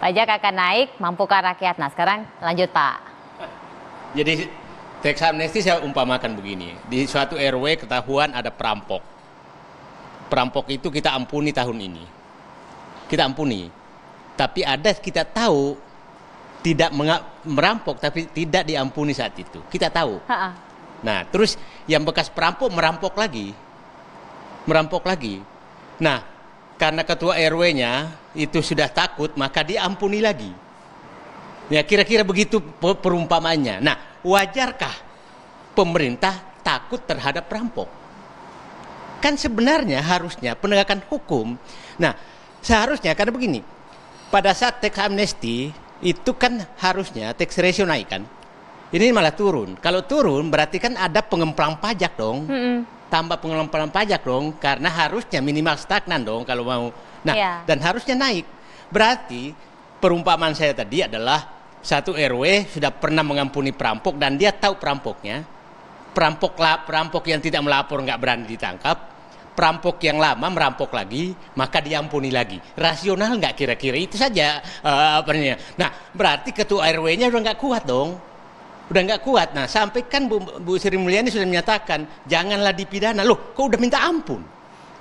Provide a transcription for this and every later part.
Pajak akan naik, mampukah rakyat? Nah sekarang lanjut Pak. Jadi teks amnesti saya umpamakan begini, di suatu RW ketahuan ada perampok. Perampok itu kita ampuni tahun ini. Kita ampuni. Tapi ada kita tahu tidak merampok tapi tidak diampuni saat itu. Kita tahu. Nah, terus yang bekas perampok merampok lagi. Merampok lagi. Nah, karena ketua RW-nya itu sudah takut, maka diampuni lagi. Ya, kira-kira begitu perumpamaannya. Nah, wajarkah pemerintah takut terhadap perampok? Kan sebenarnya harusnya penegakan hukum. Nah, seharusnya karena begini, pada saat teks amnesti itu kan harusnya teks ratio naik kan. Ini malah turun. Kalau turun berarti kan ada pengemplang pajak dong. Tambah pengemplang pajak dong, karena harusnya minimal stagnan dong kalau mau. Nah, dan harusnya naik. Berarti perumpamaan saya tadi adalah satu RW sudah pernah mengampuni perampok dan dia tahu perampoknya. Perampok yang tidak melapor nggak berani ditangkap. Perampok yang lama merampok lagi, maka diampuni lagi. Rasional nggak kira-kira? Itu saja Nah, berarti ketua RW-nya udah nggak kuat dong. Udah nggak kuat. Nah, sampai kan Bu Sri Mulyani sudah menyatakan janganlah dipidana. Loh, kok udah minta ampun?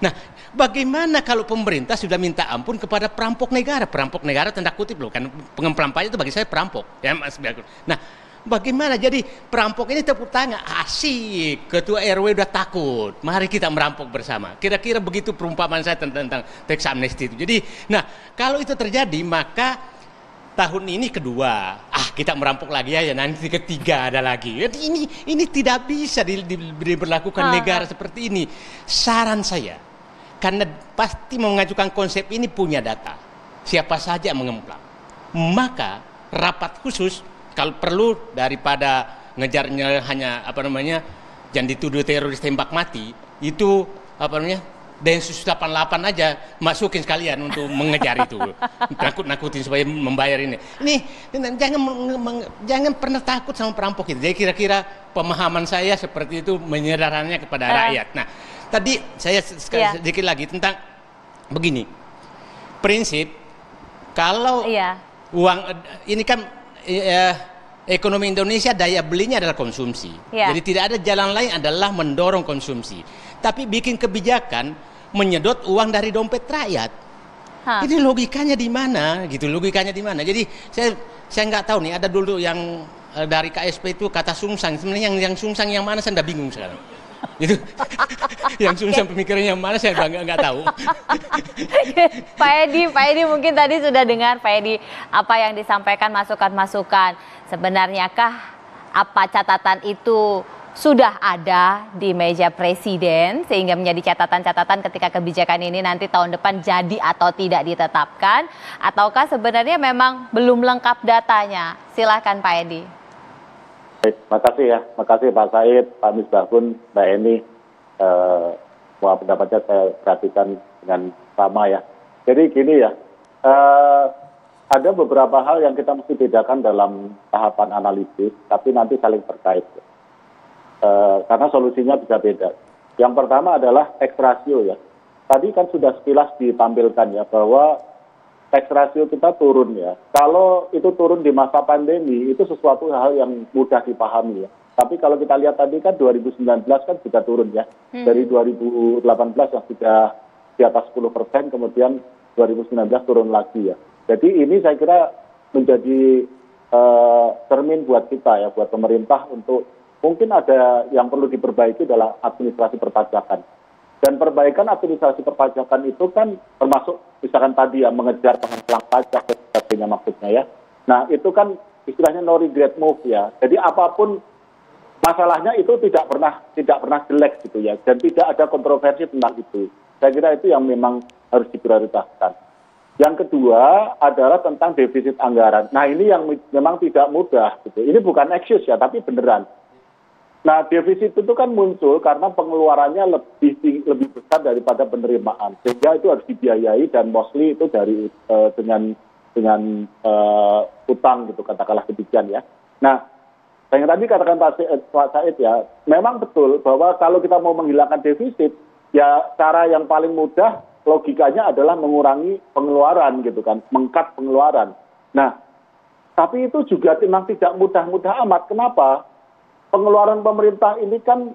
Nah, bagaimana kalau pemerintah sudah minta ampun kepada perampok negara? Perampok negara tanda kutip loh, kan pengemplang pajak itu bagi saya perampok. Ya, Mas. Nah, bagaimana? Jadi perampok ini tepuk tangan, asik, ketua RW udah takut, mari kita merampok bersama. Kira-kira begitu perumpamaan saya tentang teks amnesti itu. Jadi, nah kalau itu terjadi maka tahun ini kedua, kita merampok lagi ya, nanti ketiga ada lagi. Ini tidak bisa diberlakukan negara seperti ini. Saran saya, karena pasti mengajukan konsep ini punya data, siapa saja mengemplang, maka rapat khusus kalau perlu daripada ngejarnya hanya jangan dituduh teroris tembak mati, itu Densus 88 aja masukin sekalian untuk mengejar itu, nakut-nakutin supaya membayar ini. Jangan pernah takut sama perampok itu. Jadi kira-kira pemahaman saya seperti itu, menyederhananya kepada rakyat. Nah, tadi saya sedikit lagi tentang begini, prinsip kalau uang ini kan ekonomi Indonesia daya belinya adalah konsumsi. Jadi tidak ada jalan lain adalah mendorong konsumsi. Tapi bikin kebijakan menyedot uang dari dompet rakyat. Ini logikanya di mana gitu? Logikanya di mana? Jadi saya nggak tahu nih, ada dulu yang dari KSP itu kata sungsang. Sebenarnya yang sungsang yang mana saya udah bingung sekarang. Itu yang sungsang pemikirannya yang mana saya nggak tahu. Pak Edi mungkin tadi sudah dengar Pak Edi apa yang disampaikan, masukan-masukan. Sebenarnya kah apa catatan itu sudah ada di meja presiden sehingga menjadi catatan-catatan ketika kebijakan ini nanti tahun depan jadi atau tidak ditetapkan, ataukah sebenarnya memang belum lengkap datanya? Silahkan Pak Edi. Baik, makasih ya, makasih Pak Said, Pak Misbahkun, Mbak Eni. Semua pendapatnya saya perhatikan dengan sama ya. Jadi gini ya, ada beberapa hal yang kita mesti bedakan dalam tahapan analisis, tapi nanti saling terkait. Karena solusinya bisa beda. Yang pertama adalah tax ratio ya. Tadi kan sudah sekilas ditampilkan ya bahwa tax ratio kita turun ya. Kalau itu turun di masa pandemi itu sesuatu hal yang mudah dipahami ya. Tapi kalau kita lihat tadi kan 2019 kan juga turun ya. Dari 2018 yang sudah di atas 10%, kemudian 2019 turun lagi ya. Jadi ini saya kira menjadi cermin buat kita ya, buat pemerintah untuk mungkin ada yang perlu diperbaiki dalam administrasi perpajakan. Dan perbaikan administrasi perpajakan itu kan termasuk misalkan tadi ya mengejar pengemplang pajak dan sebagainya maksudnya ya. Nah itu kan istilahnya no regret move ya. Jadi apapun masalahnya itu tidak pernah jelek gitu ya. Dan tidak ada kontroversi tentang itu. Saya kira itu yang memang harus diprioritaskan. Yang kedua adalah tentang defisit anggaran. Nah ini yang memang tidak mudah gitu. Ini bukan excuse ya, tapi beneran. Nah, defisit itu kan muncul karena pengeluarannya lebih besar daripada penerimaan, sehingga itu harus dibiayai dan mostly itu dari dengan utang gitu, katakanlah demikian ya. Nah, yang tadi katakan Pak Said ya, memang betul bahwa kalau kita mau menghilangkan defisit, ya cara yang paling mudah logikanya adalah mengurangi pengeluaran gitu kan, mengkat pengeluaran. Nah, tapi itu juga memang tidak mudah-mudah amat. Kenapa? Pengeluaran pemerintah ini kan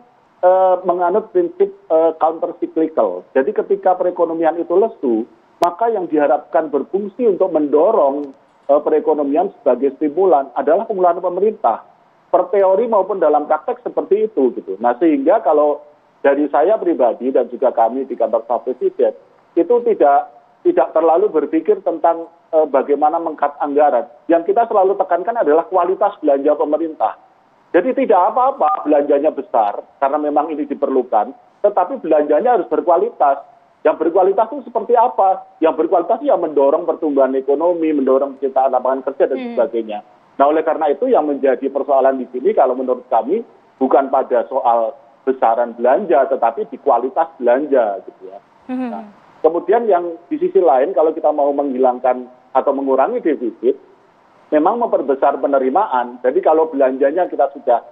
menganut prinsip counter cyclical. Jadi ketika perekonomian itu lesu, maka yang diharapkan berfungsi untuk mendorong perekonomian sebagai stimulan adalah pengeluaran pemerintah. Per teori maupun dalam praktek seperti itu gitu. Nah, sehingga kalau dari saya pribadi dan juga kami di kantor staf presiden itu tidak terlalu berpikir tentang bagaimana mengkat anggaran. Yang kita selalu tekankan adalah kualitas belanja pemerintah. Jadi tidak apa-apa belanjanya besar karena memang ini diperlukan, tetapi belanjanya harus berkualitas. Yang berkualitas itu seperti apa? Yang berkualitas yang mendorong pertumbuhan ekonomi, mendorong penciptaan lapangan kerja dan sebagainya. Nah, oleh karena itu yang menjadi persoalan di sini kalau menurut kami bukan pada soal besaran belanja, tetapi di kualitas belanja gitu ya. Nah, kemudian yang di sisi lain kalau kita mau menghilangkan atau mengurangi defisit, memang memperbesar penerimaan. Jadi kalau belanjanya kita sudah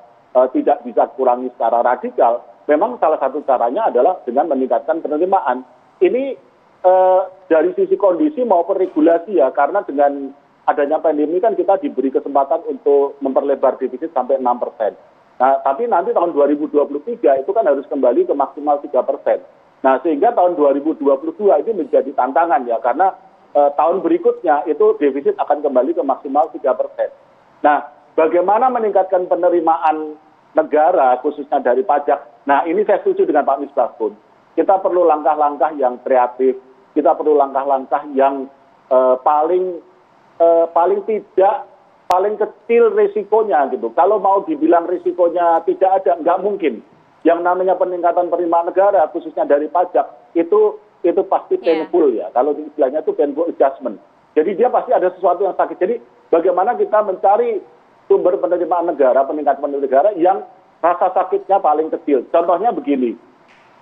tidak bisa kurangi secara radikal, memang salah satu caranya adalah dengan meningkatkan penerimaan. Ini dari sisi kondisi maupun regulasi ya, karena dengan adanya pandemi kan kita diberi kesempatan untuk memperlebar defisit sampai 6%. Nah, tapi nanti tahun 2023 itu kan harus kembali ke maksimal 3%. Nah, sehingga tahun 2022 ini menjadi tantangan ya, karena tahun berikutnya itu defisit akan kembali ke maksimal 3%. Nah, bagaimana meningkatkan penerimaan negara khususnya dari pajak? Nah, ini saya setuju dengan Pak Misbahkun. Kita perlu langkah-langkah yang kreatif, kita perlu langkah-langkah yang paling kecil risikonya gitu. Kalau mau dibilang risikonya tidak ada, nggak mungkin. Yang namanya peningkatan penerimaan negara khususnya dari pajak itu pasti painful ya. Kalau istilahnya itu painful adjustment. Jadi dia pasti ada sesuatu yang sakit. Jadi bagaimana kita mencari sumber penerimaan negara, peningkatan penerimaan negara yang rasa sakitnya paling kecil. Contohnya begini,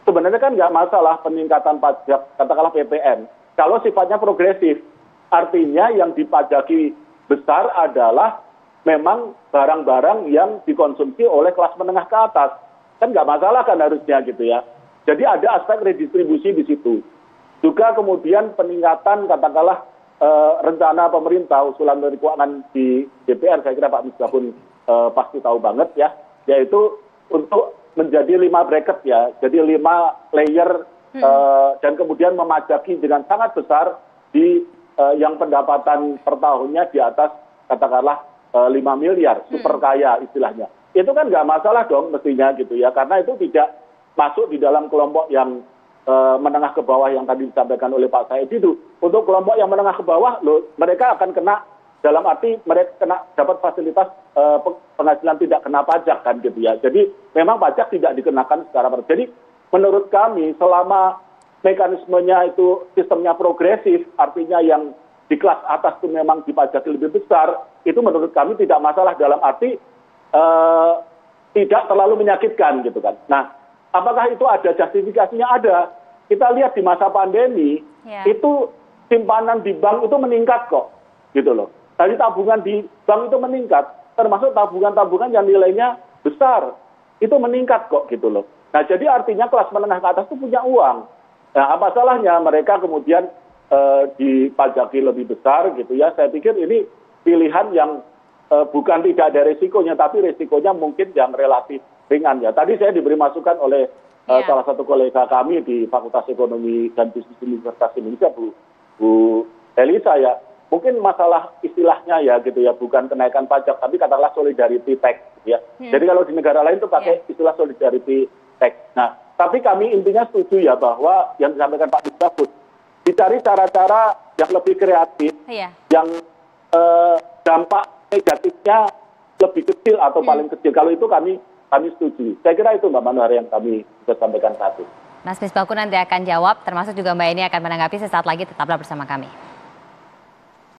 sebenarnya kan nggak masalah peningkatan pajak, katakanlah PPN, kalau sifatnya progresif. Artinya yang dipajaki besar adalah memang barang-barang yang dikonsumsi oleh kelas menengah ke atas. Kan nggak masalah kan harusnya gitu ya. Jadi ada aspek redistribusi di situ. Juga kemudian peningkatan katakanlah rencana pemerintah usulan Menteri Keuangan di DPR, saya kira Pak Misbahkun pasti tahu banget ya, yaitu untuk menjadi 5 bracket ya, jadi 5 layer dan kemudian memajaki dengan sangat besar di yang pendapatan per tahunnya di atas katakanlah 5 miliar, super kaya istilahnya. Itu kan nggak masalah dong mestinya gitu ya, karena itu tidak masuk di dalam kelompok yang menengah ke bawah yang tadi disampaikan oleh Pak Said itu. Untuk kelompok yang menengah ke bawah, mereka akan kena, dalam arti mereka dapat fasilitas penghasilan tidak kena pajak kan gitu ya. Jadi memang pajak tidak dikenakan secara jadi menurut kami selama mekanismenya itu sistemnya progresif, artinya yang di kelas atas itu memang dipajaki lebih besar, itu menurut kami tidak masalah dalam arti tidak terlalu menyakitkan gitu kan. Nah, apakah itu ada justifikasinya? Ada. Kita lihat di masa pandemi, itu simpanan di bank itu meningkat kok, gitu loh. Dari tabungan di bank itu meningkat, termasuk tabungan-tabungan yang nilainya besar, itu meningkat kok, gitu loh. Nah, jadi artinya kelas menengah ke atas itu punya uang. Nah, apa salahnya mereka kemudian dipajaki lebih besar, gitu ya. Saya pikir ini pilihan yang bukan tidak ada resikonya, tapi resikonya mungkin yang relatif ringan ya. Tadi saya diberi masukan oleh salah satu kolega kami di Fakultas Ekonomi dan Bisnis Universitas Indonesia, Bu Elisa ya. Mungkin masalah istilahnya ya gitu ya, bukan kenaikan pajak, tapi katakanlah solidarity tax ya. Jadi kalau di negara lain itu pakai istilah solidarity tax. Nah, tapi kami intinya setuju ya bahwa yang disampaikan Pak Misbahkun, dicari cara-cara yang lebih kreatif, yang dampak negatifnya lebih kecil atau paling kecil. Kalau itu kami setuju. Saya kira itu Mbak Manuhar yang kami bisa sampaikan saat ini. Mas Misbahkun nanti akan jawab, termasuk juga Mbak Eni akan menanggapi sesaat lagi. Tetaplah bersama kami.